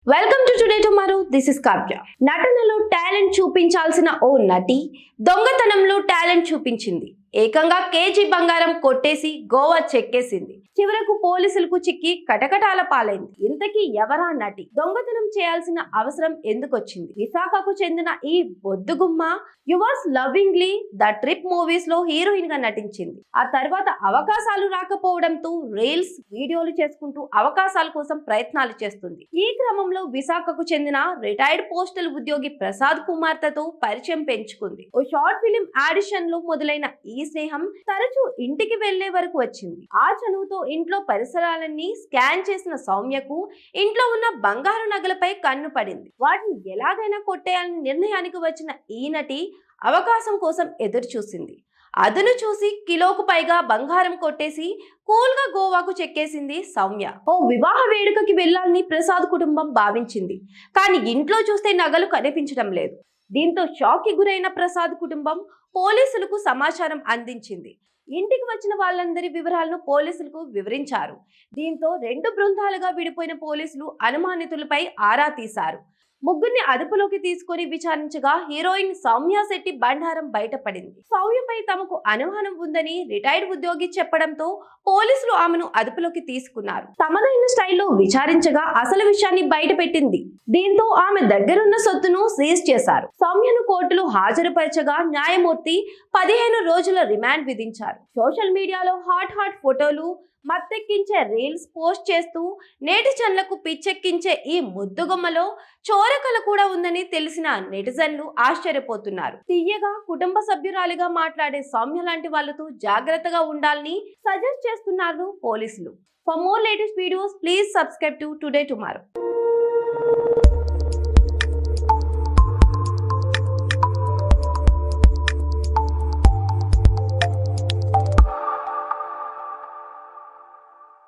Welcome to today tomorrow. This is Kavya. నటనలో talent చూపించాల్సిన ఓ నటి దొంగతనంలో టాలెంట్ చూపించింది. ఏకంగా కేజీ బంగారం కొట్టేసి గోవా చెక్కేసింది. చివరకు పోలీసులకు చిక్కి కటకటాల పాలైంది. ఇంతకీ ఎవరా నటి? దొంగతనం చేయాల్సిన అవసరం ఎందుకొచ్చింది? విశాఖకు చెందిన ఈ బొద్దుగుమ్మ yours lovingly the trip movies లో హీరోయిన్ గా నటించింది. ఆ తర్వాత అవకాశాలు రాకపోవడంతో రీల్స్ వీడియోలు చేసుకుంటూ అవకాశాల కోసం ప్రయత్నాలు చేస్తుంది. ఈ క్రమంలో విశాఖకు చెందిన రిటైర్డ్ పోస్టల్ ఉద్యోగి ప్రసాద్ కుమార్తెతో పరిచయం పెంచుకుంది. ఓ షార్ట్ ఫిలిం ఆడిషన్ లో మొదలైన ఈ స్నేహం తరచూ ఇంటికి వెళ్లే వరకు వచ్చింది. ఆ చనువుతో ఇంట్లో పరిసరాలన్నీ స్కాన్ చేసిన సౌమ్యకు ఇంట్లో ఉన్న బంగారు నగలపై కన్ను పడింది. వాటిని ఎలాగైనా కొట్టేయాలని నిర్ణయానికి వచ్చిన ఈ నటి అవకాశం కోసం ఎదురు చూసింది. అదును చూసి కిలోకు పైగా బంగారం కొట్టేసి కూల్ గా గోవాకు చెక్కేసింది సౌమ్య. ఓ వివాహ వేడుకకి వెళ్లాలని ప్రసాద్ కుటుంబం భావించింది. కానీ ఇంట్లో చూస్తే నగలు కనిపించడం లేదు. దీంతో షాక్ కి గురైన ప్రసాద్ కుటుంబం పోలీసులకు సమాచారం అందించింది. ఇంటికి వచ్చిన వాళ్ళందరి వివరాలను పోలీసులకు వివరించారు. దీంతో రెండు బృందాలుగా విడిపోయిన పోలీసులు అనుమానితులపై ఆరా తీశారు. ముగ్గురిని అదుపులోకి తీసుకొని విచారించగా హీరోయిన్ సౌమ్య శెట్టి బండారం బయటపడింది. సౌమ్యపై తమకు అనుమానం ఉందని రిటైర్డ్ ఉద్యోగి చెప్పడంతో పోలీసులు ఆమెను అదుపులోకి తీసుకున్నారు. తమదైన స్టైల్లో విచారించగా అసలు విషయాన్ని బయటపెట్టింది. దీంతో ఆమె దగ్గరున్న సొత్తును సీజ్ చేశారు. సౌమ్యను కోర్టులో హాజరుపరచగా న్యాయమూర్తి 15 రోజుల రిమాండ్ విధించారు. సోషల్ మీడియాలో హాట్ ఫోటోలు, మత్తెక్కించే రీల్స్ పోస్ట్ చేస్తూ నేటిజన్లకు పిచ్చెక్కించే ఈ ముద్దుగుమ్మలో చోరకల కూడా ఉందని తెలిసిన నెటిజన్లు ఆశ్చర్యపోతున్నారు. తీయగా కుటుంబ సభ్యురాలిగా మాట్లాడే సౌమ్య లాంటి వాళ్ళతో జాగ్రత్తగా ఉండాలని సజెస్ట్ చేస్తున్నారు పోలీసులు. For more latest videos please subscribe to today tomorrow.